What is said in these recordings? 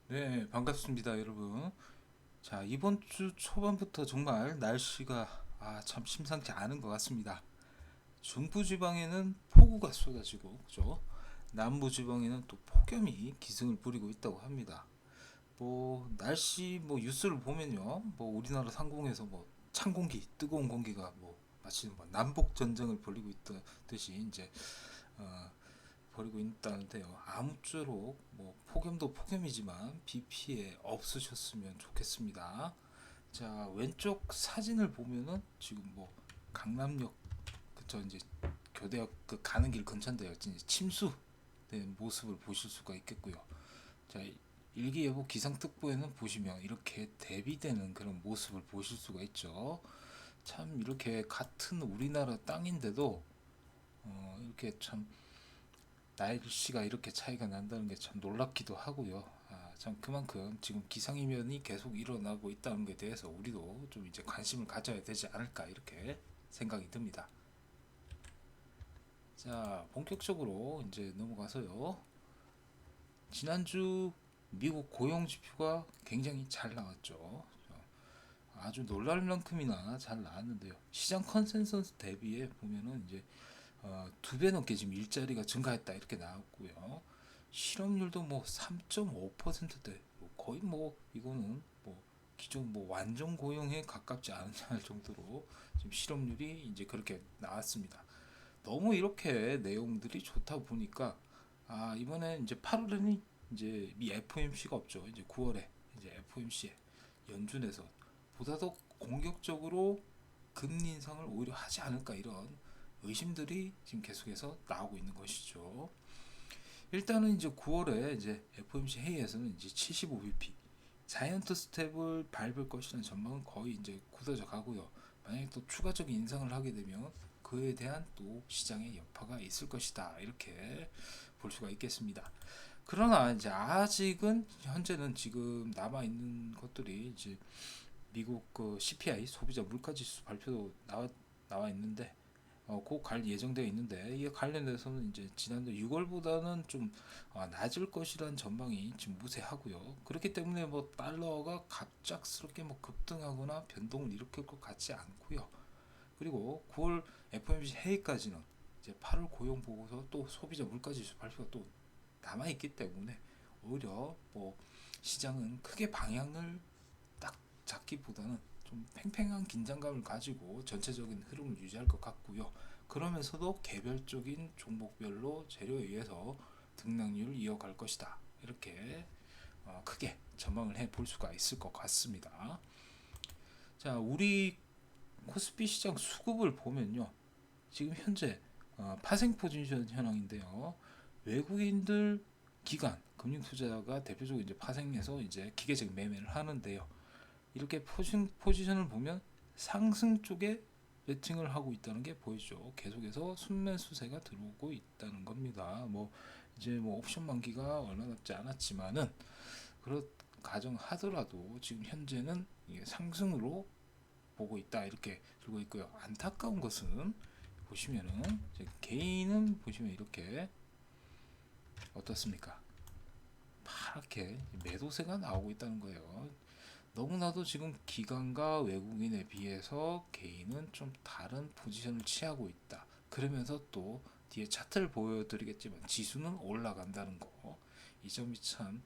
네, 반갑습니다, 여러분. 자, 이번 주 초반부터 정말 날씨가 참 심상치 않은 것 같습니다. 중부 지방에는 폭우가 쏟아지고, 그죠? 남부 지방에는 또 폭염이 기승을 부리고 있다고 합니다. 뭐 날씨 뭐 뉴스를 보면요, 뭐 우리나라 상공에서 뭐 찬 공기, 뜨거운 공기가 뭐 마치 뭐 남북 전쟁을 벌이고 있듯이 이제 어, 벌이고 있다는데요. 아무쪼록 뭐 폭염도 폭염이지만 비 피해 없으셨으면 좋겠습니다. 자, 왼쪽 사진을 보면은 지금 뭐 강남역 그쵸 이제 교대역 그 가는 길 근처인데요. 이제 침수된 모습을 보실 수가 있겠고요. 자, 일기예보 기상특보에는 보시면 이렇게 대비되는 그런 모습을 보실 수가 있죠. 참 이렇게 같은 우리나라 땅인데도 이렇게 참 날씨가 이렇게 차이가 난다는 게 참 놀랍기도 하고요. 참 그만큼 지금 기상이면이 계속 일어나고 있다는 것에 대해서 우리도 좀 이제 관심을 가져야 되지 않을까 이렇게 생각이 듭니다. 자, 본격적으로 이제 넘어가서요. 지난주 미국 고용 지표가 굉장히 잘 나왔죠. 아주 놀랄 만큼이나 잘 나왔는데요. 시장 컨센서스 대비에 보면은 이제 2배 넘게 지금 일자리가 증가했다 이렇게 나왔고요. 실업률도 뭐 3.5%대 뭐 거의 뭐 이거는 뭐 기존 뭐 완전 고용에 가깝지 않느냐 할 정도로 지금 실업률이 이제 그렇게 나왔습니다. 너무 이렇게 내용들이 좋다 보니까 이번에 이제 8월에는 이제 미 FOMC가 없죠. 이제 9월에 이제 FOMC에 연준에서 보다 더 공격적으로 금리 인상을 오히려 하지 않을까 이런 의심들이 지금 계속해서 나오고 있는 것이죠. 일단은 이제 9월에 이제 FOMC 회의에서는 이제 75bp 자이언트 스텝을 밟을 것이라는 전망은 거의 이제 굳어져 가고요. 만약에 또 추가적인 인상을 하게 되면 그에 대한 또 시장의 여파가 있을 것이다 이렇게 볼 수가 있겠습니다. 그러나 이제 아직은 현재는 지금 남아 있는 것들이 이제 미국 그 CPI 소비자 물가지수 발표도 나와 있는데 곧갈 예정되어 있는데 이에 관련해서는 이제 지난해 6월보다는 좀 낮을 것이라는 전망이 지금 무세하고요. 그렇기 때문에 뭐 달러가 갑작스럽게 뭐 급등하거나 변동을 일으킬 것 같지 않고요. 그리고 9월 FOMC 회의까지는 이제 8월 고용 보고서 또 소비자 물가지수 발표가 또 남아 있기 때문에 오히려 뭐 시장은 크게 방향을 딱 잡기보다는 좀 팽팽한 긴장감을 가지고 전체적인 흐름을 유지할 것 같고요. 그러면서도 개별적인 종목별로 재료에 의해서 등락률을 이어갈 것이다. 이렇게 크게 전망을 해볼 수가 있을 것 같습니다. 자, 우리 코스피 시장 수급을 보면요. 지금 현재 파생 포지션 현황인데요. 외국인들 기관 금융 투자가 대표적으로 이제 파생해서 이제 기계적 매매를 하는데요. 이렇게 포지션을 보면 상승 쪽에 매칭을 하고 있다는 게 보이죠. 계속해서 순매수세가 들어오고 있다는 겁니다. 뭐 이제 뭐 옵션 만기가 얼마 남지 않았지만은 그렇 가정하더라도 지금 현재는 이게 상승으로 보고 있다 이렇게 들고 있고요. 안타까운 것은 보시면은 개인은 보시면 이렇게 어떻습니까? 파랗게 매도세가 나오고 있다는 거예요. 너무나도 지금 기관과 외국인에 비해서 개인은 좀 다른 포지션을 취하고 있다. 그러면서 또 뒤에 차트를 보여드리겠지만 지수는 올라간다는 거. 이 점이 참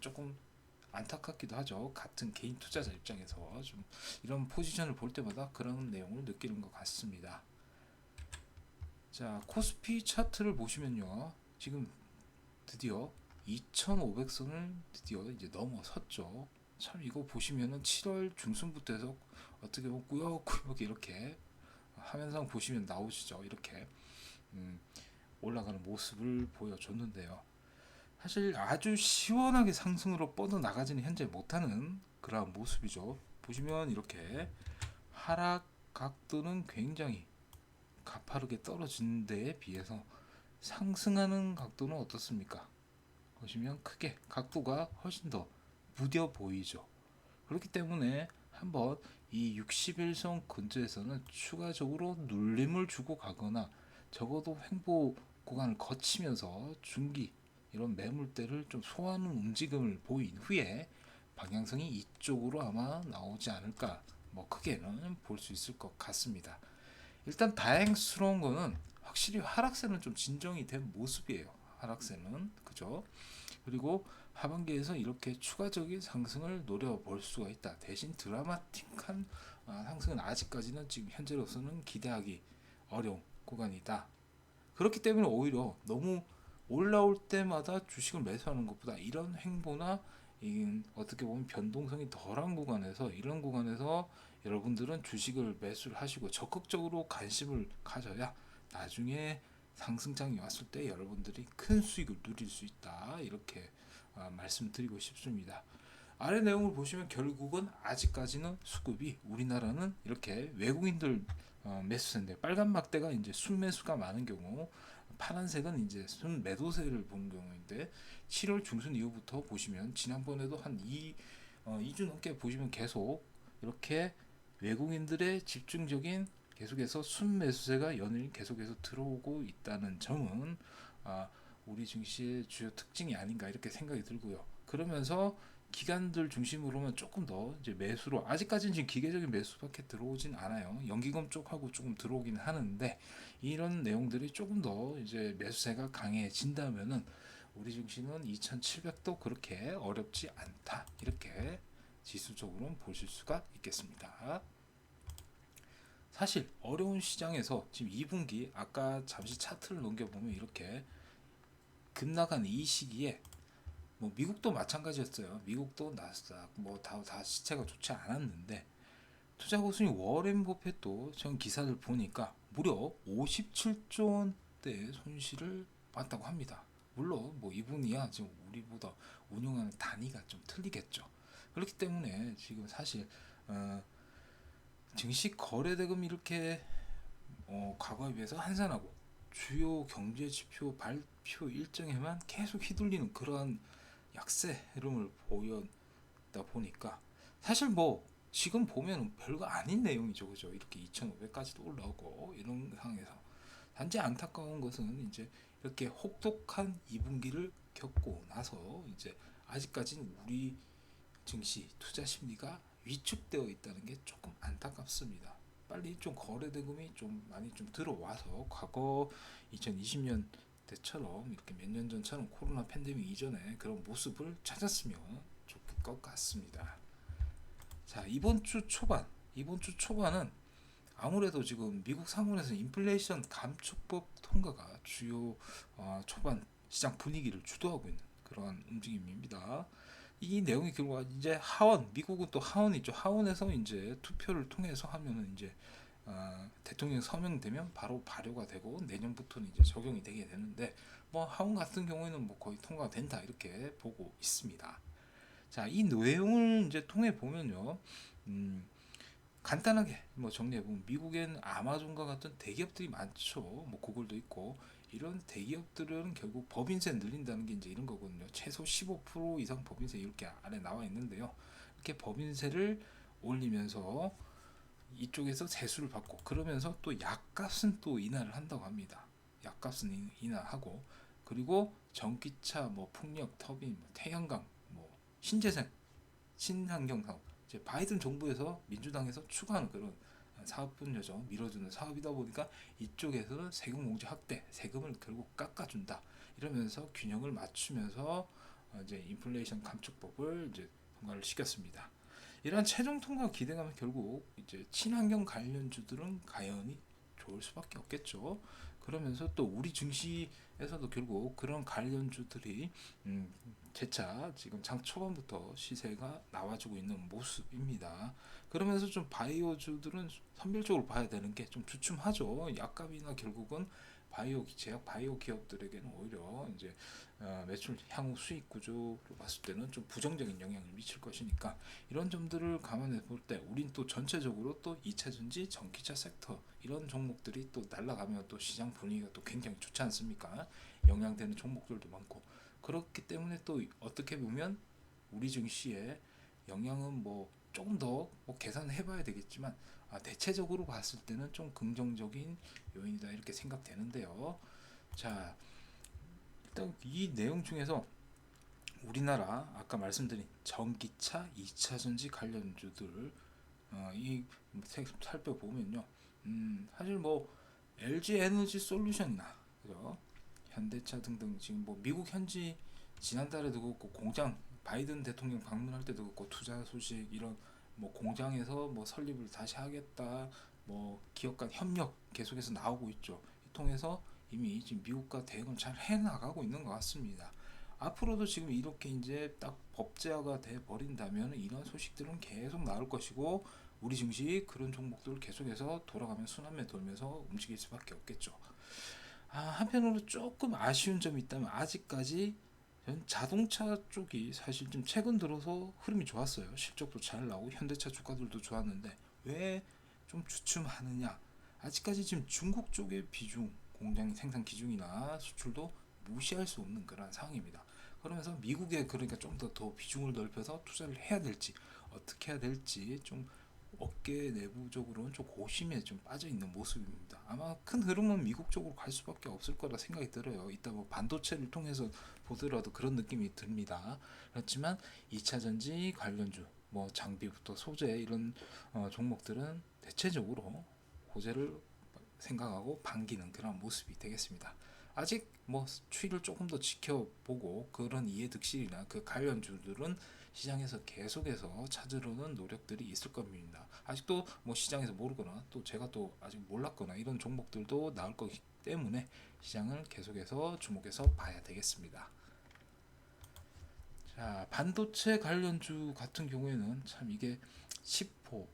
조금 안타깝기도 하죠. 같은 개인 투자자 입장에서 좀 이런 포지션을 볼 때마다 그런 내용을 느끼는 것 같습니다. 자, 코스피 차트를 보시면요. 지금 드디어 2,500선을 드디어 이제 넘어섰죠. 참 이거 보시면은 7월 중순부터 해서 어떻게 보면 꾸역꾸역 이렇게 화면상 보시면 나오시죠. 이렇게 올라가는 모습을 보여줬는데요. 사실 아주 시원하게 상승으로 뻗어나가지는 현재 못하는 그러한 모습이죠. 보시면 이렇게 하락 각도는 굉장히 가파르게 떨어진 데에 비해서 상승하는 각도는 어떻습니까? 보시면 크게 각도가 훨씬 더 무뎌 보이죠. 그렇기 때문에 한번 이 60일선 근처에서는 추가적으로 눌림을 주고 가거나 적어도 횡보 구간을 거치면서 중기 이런 매물대를 좀 소화하는 움직임을 보인 후에 방향성이 이쪽으로 아마 나오지 않을까, 뭐 크게는 볼 수 있을 것 같습니다. 일단 다행스러운 거는 확실히 하락세는 좀 진정이 된 모습이에요. 하락세는 그죠? 그리고 하반기에서 이렇게 추가적인 상승을 노려볼 수가 있다. 대신 드라마틱한 상승은 아직까지는 지금 현재로서는 기대하기 어려운 구간이다. 그렇기 때문에 오히려 너무 올라올 때마다 주식을 매수하는 것보다 이런 행보나 어떻게 보면 변동성이 덜한 구간에서, 이런 구간에서 여러분들은 주식을 매수를 하시고 적극적으로 관심을 가져야 나중에 상승장이 왔을 때 여러분들이 큰 수익을 누릴 수 있다, 이렇게 말씀드리고 싶습니다. 아래 내용을 보시면 결국은 아직까지는 수급이, 우리나라는 이렇게 외국인들 매수세인데, 빨간 막대가 이제 순매수가 많은 경우, 파란색은 이제 순매도세를 보는 경우인데, 7월 중순 이후부터 보시면 지난번에도 한 2주 넘게 보시면 계속 이렇게 외국인들의 집중적인 계속해서 순매수세가 연일 계속해서 들어오고 있다는 점은 우리 증시의 주요 특징이 아닌가, 이렇게 생각이 들고요. 그러면서 기관들 중심으로만 조금 더 이제 매수로, 아직까지는 지금 기계적인 매수밖에 들어오진 않아요. 연기금 쪽하고 조금 들어오긴 하는데, 이런 내용들이 조금 더 이제 매수세가 강해진다면은 우리 증시는 2,700도 그렇게 어렵지 않다, 이렇게 지수적으로는 보실 수가 있겠습니다. 사실 어려운 시장에서 지금 2분기 아까 잠시 차트를 넘겨보면 이렇게 급락한 이 시기에, 뭐 미국도 마찬가지였어요. 미국도 나스닥 다 시체가 좋지 않았는데, 투자 고수인 워렌 버핏도 전 기사를 보니까 무려 57조 원대의 손실을 봤다고 합니다. 물론 뭐 이분이야 지금 우리보다 운용하는 단위가 좀 틀리겠죠. 그렇기 때문에 지금 사실 증시 거래대금 이렇게 과거에 비해서 한산하고 주요 경제 지표 발표 일정에만 계속 휘둘리는 그러한 약세 흐름을 보였다 보니까, 사실 뭐 지금 보면 별거 아닌 내용이죠, 그죠? 이렇게 2,500까지도 올라오고 이런 상황에서 단지 안타까운 것은 이제 이렇게 혹독한 2분기를 겪고 나서 이제 아직까지는 우리 증시 투자 심리가 위축되어 있다는 게 조금 안타깝습니다. 빨리 좀 거래 대금이 좀 많이 좀 들어와서 과거 2020년 때처럼, 이렇게 몇 년 전처럼 코로나 팬데믹 이전에 그런 모습을 찾았으면 좋을 것 같습니다. 자, 이번 주 초반은 아무래도 지금 미국 상원에서 인플레이션 감축법 통과가 주요 초반 시장 분위기를 주도하고 있는 그러한 움직임입니다. 이 내용이 결국 이제 하원, 미국은 또 하원이 있죠. 하원에서 이제 투표를 통해서 하면은 이제 대통령 서명되면 바로 발효가 되고 내년부터는 이제 적용이 되게 되는데, 뭐 하원 같은 경우에는 뭐 거의 통과가 된다, 이렇게 보고 있습니다. 자, 이 내용을 이제 통해 보면요, 간단하게 뭐 정리해 보면, 미국엔 아마존과 같은 대기업들이 많죠. 뭐 구글도 있고, 이런 대기업들은 결국 법인세 늘린다는 게 이제 이런 거거든요. 최소 15% 이상 법인세, 이렇게 안에 나와 있는데요. 이렇게 법인세를 올리면서 이쪽에서 세수를 받고, 그러면서 또 약값은 또 인하를 한다고 합니다. 약값은 인하하고, 그리고 전기차, 뭐 풍력, 터빈, 뭐 태양광, 뭐 신재생, 친환경 사업, 이제 바이든 정부에서 민주당에서 추가하는 그런 사업 분야죠. 밀어주는 사업이다 보니까 이쪽에서는 세금 공제 확대, 세금을 결국 깎아준다, 이러면서 균형을 맞추면서 이제 인플레이션 감축법을 이제 통과를 시켰습니다. 이러한 최종 통과 기대감은 결국 이제 친환경 관련주들은 가연히 좋을 수밖에 없겠죠. 그러면서 또 우리 증시에서도 결국 그런 관련주들이 재차 지금 장 초반부터 시세가 나와주고 있는 모습입니다. 그러면서 좀 바이오주들은 선별적으로 봐야 되는 게 좀 주춤하죠. 약값이나 결국은 제약 바이오 기업들에게는 오히려 이제 매출 향후 수익 구조로 봤을 때는 좀 부정적인 영향을 미칠 것이니까, 이런 점들을 감안해 볼 때 우린 또 전체적으로 또 2차전지, 전기차 섹터, 이런 종목들이 또 날아가면 또 시장 분위기가 또 굉장히 좋지 않습니까? 영향되는 종목들도 많고, 그렇기 때문에 또 어떻게 보면 우리 증시에 영향은 뭐 조금 더 뭐 계산해봐야 되겠지만, 대체적으로 봤을 때는 좀 긍정적인 요인이다, 이렇게 생각되는데요. 자, 일단 이 내용 중에서 우리나라 아까 말씀드린 전기차 2차 전지 관련주들 이 살펴보면요, 사실 뭐 LG 에너지 솔루션이나 그죠, 현대차 등등 지금 뭐 미국 현지 지난달에도 그렇고 공장 바이든 대통령 방문할 때도 그렇고 투자 소식 이런 뭐 공장에서 뭐 설립을 다시 하겠다, 뭐 기업 간 협력 계속해서 나오고 있죠. 이 통해서 이미 지금 미국과 대응을 잘 해 나가고 있는 것 같습니다. 앞으로도 지금 이렇게 이제 딱 법제화가 돼 버린다면 이런 소식들은 계속 나올 것이고 우리 증시 그런 종목들 계속해서 돌아가면 순환매 돌면서 움직일 수밖에 없겠죠. 한편으로 조금 아쉬운 점이 있다면 아직까지 자동차 쪽이 사실 좀 최근 들어서 흐름이 좋았어요. 실적도 잘 나오고 현대차 주가들도 좋았는데 왜 좀 주춤하느냐? 아직까지 지금 중국 쪽의 비중, 공장 생산 기준이나 수출도 무시할 수 없는 그런 상황입니다. 그러면서 미국에 그러니까 좀 더 비중을 넓혀서 투자를 해야 될지 어떻게 해야 될지 좀 업계 내부적으로는 좀 고심에 좀 빠져 있는 모습입니다. 아마 큰 흐름은 미국 쪽으로 갈 수밖에 없을 거라 생각이 들어요. 이따 뭐 반도체를 통해서 보더라도 그런 느낌이 듭니다. 그렇지만 2차 전지 관련주, 뭐 장비부터 소재 이런 종목들은 대체적으로 호재를 생각하고 반기는 그런 모습이 되겠습니다. 아직 뭐 추이를 조금 더 지켜보고 그런 이해득실이나 그 관련주들은 시장에서 계속해서 찾으려는 노력들이 있을 겁니다. 아직도 뭐 시장에서 모르거나 또 제가 또 아직 몰랐거나 이런 종목들도 나올 거기 때문에 시장을 계속해서 주목해서 봐야 되겠습니다. 자, 반도체 관련주 같은 경우에는 참 이게 10호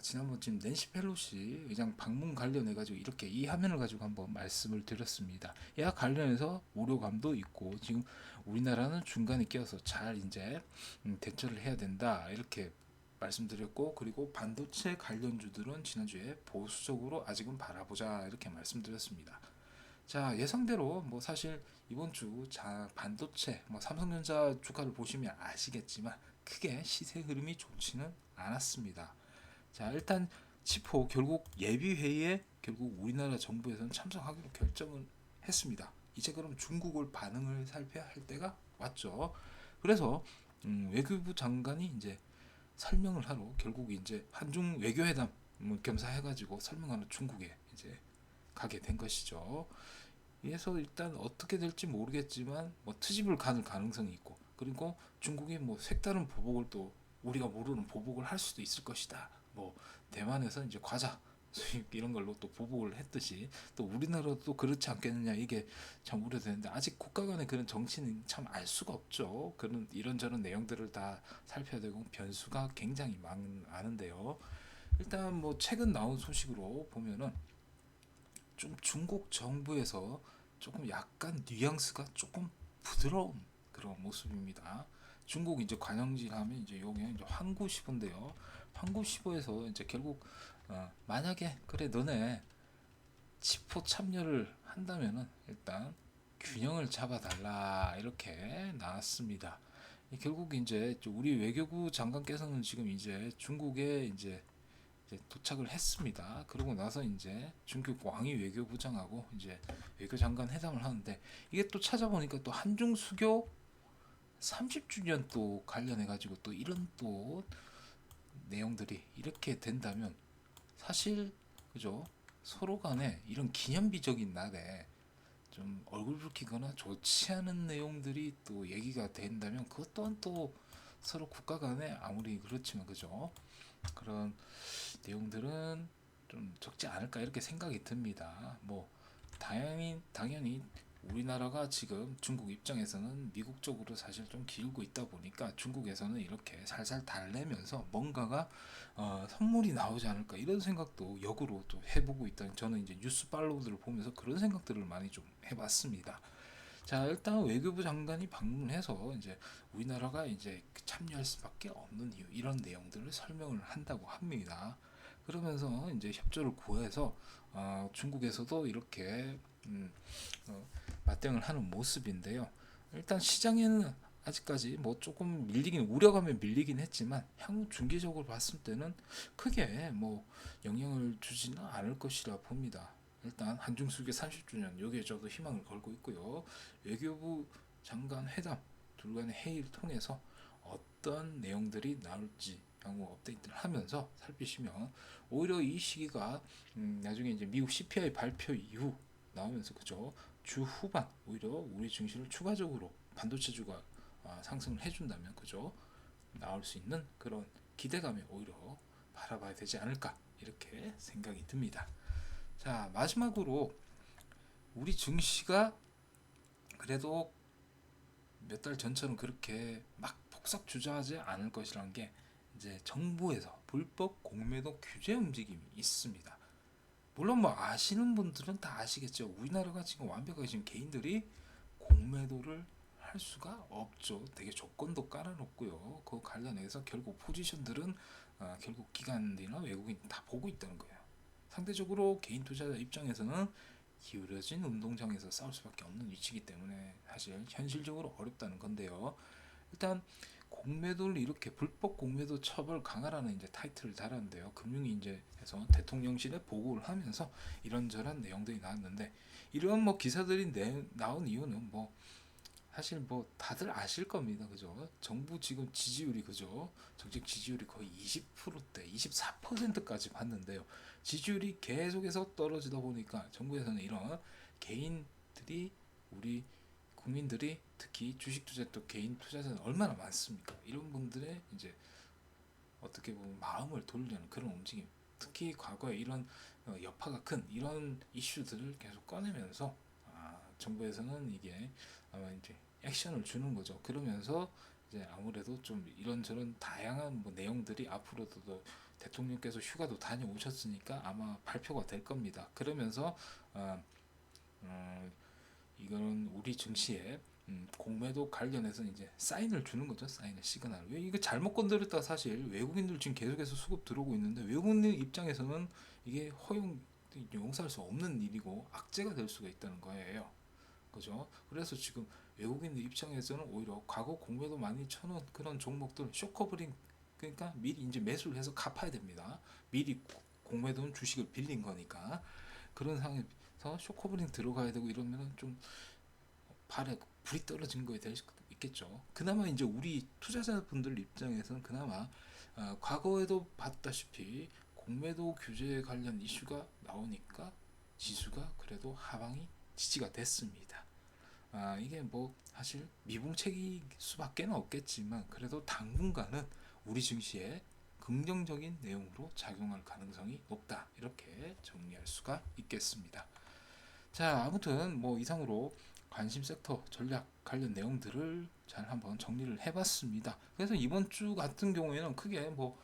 지난번 지금 낸시 펠로시 의장 방문 관련해 가지고 이렇게 이 화면을 가지고 한번 말씀을 드렸습니다. 이와 관련해서 우려감도 있고 지금 우리나라는 중간에 끼어서 잘 이제 대처를 해야 된다 이렇게 말씀드렸고, 그리고 반도체 관련주들은 지난주에 보수적으로 아직은 바라보자 이렇게 말씀드렸습니다. 자, 예상대로 뭐 사실 이번 주 반도체 뭐 삼성전자 주가를 보시면 아시겠지만 크게 시세 흐름이 좋지는 않았습니다. 자, 일단 치포 결국 예비 회의에 결국 우리나라 정부에서는 참석하기로 결정을 했습니다. 이제 그럼 중국을 반응을 살펴야 할 때가 왔죠. 그래서 외교부 장관이 이제 설명을 하러 결국 이제 한중 외교회담 겸사해가지고 설명하러 중국에 이제 가게 된 것이죠. 그래서 일단 어떻게 될지 모르겠지만 뭐 트집을 가는 가능성이 있고, 그리고 중국이 뭐 색다른 보복을 또 우리가 모르는 보복을 할 수도 있을 것이다. 뭐 대만에서 이제 과자 수입 이런 걸로 또 보복을 했듯이 또 우리나라도 또 그렇지 않겠느냐, 이게 참 우려되는데 아직 국가 간의 그런 정치는 참 알 수가 없죠. 그런 이런저런 내용들을 다 살펴야 되고 변수가 굉장히 많은데요. 일단 뭐 최근 나온 소식으로 보면은 좀 중국 정부에서 조금 약간 뉘앙스가 조금 부드러운 그런 모습입니다. 중국 이제 관영지 하면 이제 요게 이제 황구시보인데요. 황구시보에서 이제 결국 만약에 그래 너네 치포 참여를 한다면은 일단 균형을 잡아달라 이렇게 나왔습니다. 결국 이제 우리 외교부 장관께서는 지금 이제 중국에 이제 도착을 했습니다. 그러고 나서 이제 중국 왕이 외교부장하고 이제 외교장관 회담을 하는데 이게 또 찾아보니까 또 한중 수교 30주년 또 관련해 가지고 또 이런 또 내용들이 이렇게 된다면 사실 그죠, 서로 간에 이런 기념비적인 날에 좀 얼굴 붉히거나 좋지 않은 내용들이 또 얘기가 된다면 그것 또한 또 서로 국가 간에 아무리 그렇지만 그죠, 그런 내용들은 좀 적지 않을까 이렇게 생각이 듭니다. 뭐 당연히 우리나라가 지금 중국 입장에서는 미국 쪽으로 사실 좀 기울고 있다 보니까 중국에서는 이렇게 살살 달래면서 뭔가가 선물이 나오지 않을까 이런 생각도 역으로 또 해보고 있다. 저는 이제 뉴스 팔로우들을 보면서 그런 생각들을 많이 좀 해봤습니다. 자, 일단 외교부 장관이 방문해서 이제 우리나라가 이제 참여할 수밖에 없는 이유 이런 내용들을 설명을 한다고 합니다. 그러면서 이제 협조를 구해서 중국에서도 이렇게 맞대응을 하는 모습인데요. 일단 시장에는 아직까지 뭐 조금 우려감에 밀리긴 했지만 향후 중기적으로 봤을 때는 크게 뭐 영향을 주지는 않을 것이라 봅니다. 일단 한중수교 30주년 여기에 저도 희망을 걸고 있고요. 외교부 장관 회담 둘 간의 회의를 통해서 어떤 내용들이 나올지 향후 업데이트를 하면서 살피시면 오히려 이 시기가 나중에 이제 미국 CPI 발표 이후 나오면서 그죠 주 후반 오히려 우리 증시를 추가적으로 반도체주가 상승을 해준다면 그죠 나올 수 있는 그런 기대감에 오히려 바라봐야 되지 않을까 이렇게 생각이 듭니다. 자 마지막으로 우리 증시가 그래도 몇 달 전처럼 그렇게 막 폭삭 주저하지 않을 것이라는 게 이제 정부에서 불법 공매도 규제 움직임이 있습니다. 물론 뭐 아시는 분들은 다 아시겠죠. 우리나라가 지금 완벽하게 지금 개인들이 공매도를 할 수가 없죠. 되게 조건도 깔아놓고요. 그 관련해서 결국 포지션들은 결국 기관이나 외국인 다 보고 있다는 거예요. 상대적으로 개인 투자자 입장에서는 기울어진 운동장에서 싸울 수밖에 없는 위치이기 때문에 사실 현실적으로 어렵다는 건데요. 일단 공매도를 이렇게 불법 공매도 처벌 강화라는 이제 타이틀을 달았는데요. 금융위인제에서 대통령실에 보고를 하면서 이런저런 내용들이 나왔는데 이런 뭐 기사들이 나온 이유는 뭐 사실 뭐 다들 아실 겁니다. 그죠? 정부 지금 지지율이 그죠? 정책 지지율이 거의 20%대, 24%까지 봤는데요. 지지율이 계속해서 떨어지다 보니까 정부에서는 이런 개인들이 우리 국민들이 특히 주식 투자 또 개인 투자자는 얼마나 많습니까? 이런 분들의 이제 어떻게 보면 마음을 돌리는 그런 움직임. 특히 과거에 이런 여파가 큰 이런 이슈들을 계속 꺼내면서 정부에서는 이게 아마 이제 액션을 주는 거죠. 그러면서 이제 아무래도 좀 이런저런 다양한 뭐 내용들이 앞으로도 대통령께서 휴가도 다녀오셨으니까 아마 발표가 될 겁니다. 그러면서 어, 어, 이거는 우리 증시에 공매도 관련해서 이제 사인을 주는 거죠. 사인을 시그널. 왜 이거 잘못 건드렸다 사실 외국인들 지금 계속해서 수급 들어오고 있는데 외국인 입장에서는 이게 용서할 수 없는 일이고 악재가 될 수가 있다는 거예요. 그죠? 그래서 지금 외국인들 입장에서는 오히려 과거 공매도 많이 쳐놓은 그런 종목들 쇼커버링 그러니까 미리 이제 매수를 해서 갚아야 됩니다. 미리 공매도는 주식을 빌린 거니까 그런 상황에서 쇼커버링 들어가야 되고 이러면은 좀 발에 불이 떨어진 거에 될 수 있겠죠. 그나마 이제 우리 투자자분들 입장에서는 그나마 과거에도 봤다시피 공매도 규제 관련 이슈가 나오니까 지수가 그래도 하방이 지지가 됐습니다. 이게 뭐 사실 미봉책일 수밖에 없겠지만 그래도 당분간은 우리 증시에 긍정적인 내용으로 작용할 가능성이 높다 이렇게 정리할 수가 있겠습니다. 자 아무튼 뭐 이상으로 관심 섹터 전략 관련 내용들을 잘 한번 정리를 해봤습니다. 그래서 이번 주 같은 경우에는 크게 뭐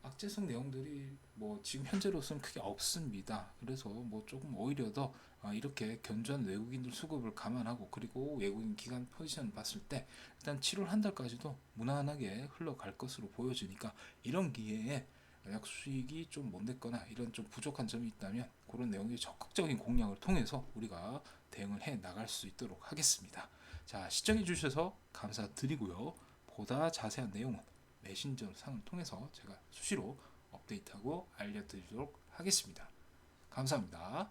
악재성 내용들이 뭐 지금 현재로서는 크게 없습니다. 그래서 뭐 조금 오히려 더 이렇게 견조한 외국인들 수급을 감안하고 그리고 외국인 기관 포지션을 봤을 때 일단 7월 한 달까지도 무난하게 흘러갈 것으로 보여지니까 이런 기회에 만약 수익이 좀 못 냈거나 이런 좀 부족한 점이 있다면 그런 내용의 적극적인 공략을 통해서 우리가 대응을 해 나갈 수 있도록 하겠습니다. 자 시청해 주셔서 감사드리고요. 보다 자세한 내용은 메신저 상을 통해서 제가 수시로 업데이트하고 알려드리도록 하겠습니다. 감사합니다.